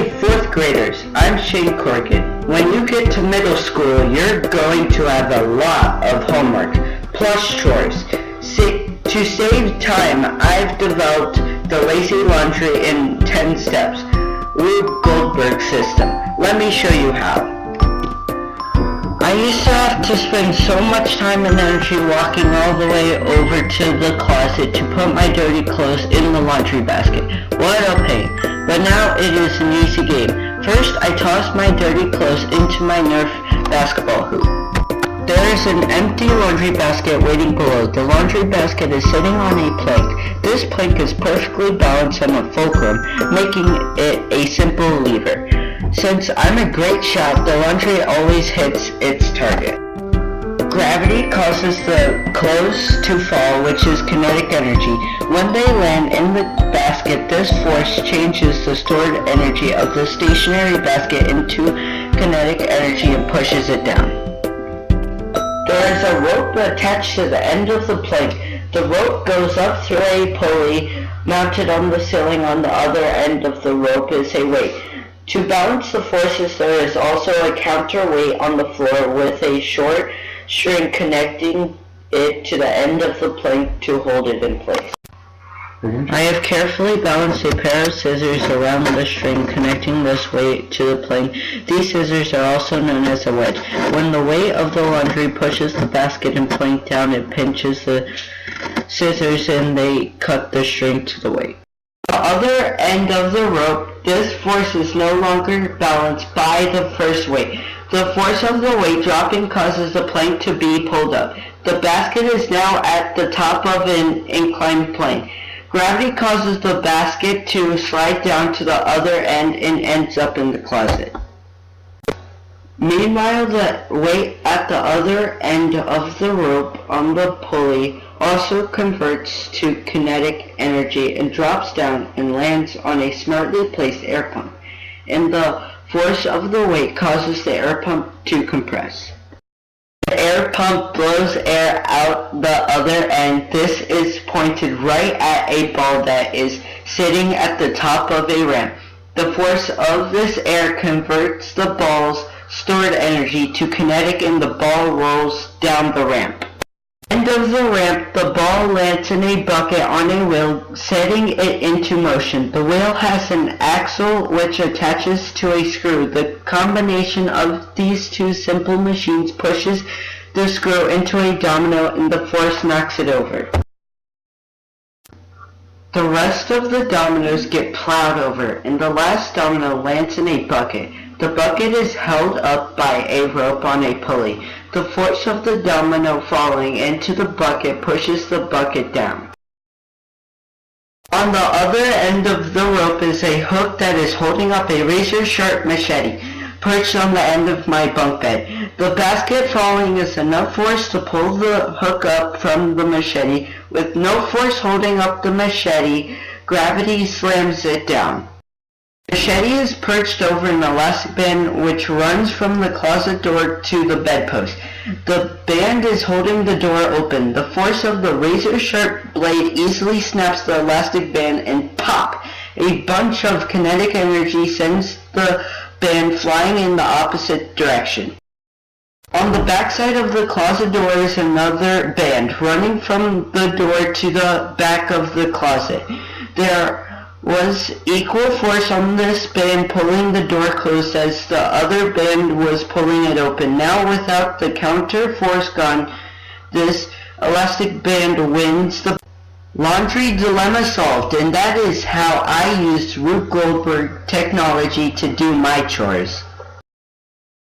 Hey 4th graders, I'm Shayne. When you get to middle school, you're going to have a lot of homework, plus chores. To save time, I've developed the lazy laundry in 10 steps, Rube Goldberg system. Let me show you how. I used to have to spend so much time and energy walking all the way over to the closet to put my dirty clothes in the laundry basket. What a pain. But now it is an easy game. First, I toss my dirty clothes into my Nerf basketball hoop. There is an empty laundry basket waiting below. The laundry basket is sitting on a plank. This plank is perfectly balanced on a fulcrum, making it a simple lever. Since I'm a great shot, the laundry always hits its target. Gravity causes the clothes to fall, which is kinetic energy. When they land in the basket, this force changes the stored energy of the stationary basket into kinetic energy and pushes it down. There is a rope attached to the end of the plank. The rope goes up through a pulley mounted on the ceiling. On the other end of the rope is a weight. To balance the forces, there is also a counterweight on the floor with a short string connecting it to the end of the plank to hold it in place. I have carefully balanced a pair of scissors around the string connecting this weight to the plank. These scissors are also known as a wedge. When the weight of the laundry pushes the basket and plank down, it pinches the scissors and they cut the string to the weight. The other end of the rope, this force is no longer balanced by the first weight. The force of the weight dropping causes the plank to be pulled up. The basket is now at the top of an inclined plane. Gravity causes the basket to slide down to the other end and ends up in the closet. Meanwhile, the weight at the other end of the rope on the pulley also converts to kinetic energy and drops down and lands on a smartly placed air pump. And the force of the weight causes the air pump to compress. The air pump blows air out the other end. This is pointed right at a ball that is sitting at the top of a ramp. The force of this air converts the ball's stored energy to kinetic and the ball rolls down the ramp. At the end of the ramp, the ball lands in a bucket on a wheel, setting it into motion. The wheel has an axle which attaches to a screw. The combination of these two simple machines pushes the screw into a domino and the force knocks it over. The rest of the dominoes get plowed over, and the last domino lands in a bucket. The bucket is held up by a rope on a pulley. The force of the domino falling into the bucket pushes the bucket down. On the other end of the rope is a hook that is holding up a razor-sharp machete, perched on the end of my bunk bed. The basket falling is enough force to pull the hook up from the machete. With no force holding up the machete, gravity slams it down. The machete is perched over an elastic band which runs from the closet door to the bedpost. The band is holding the door open. The force of the razor-sharp blade easily snaps the elastic band and pop! A bunch of kinetic energy sends the band flying in the opposite direction. On the backside of the closet door is another band running from the door to the back of the closet. There was equal force on this band pulling the door closed as the other band was pulling it open. Now, without the counter force gone, this elastic band wins the laundry dilemma solved, and that is how I used Rube Goldberg technology to do my chores.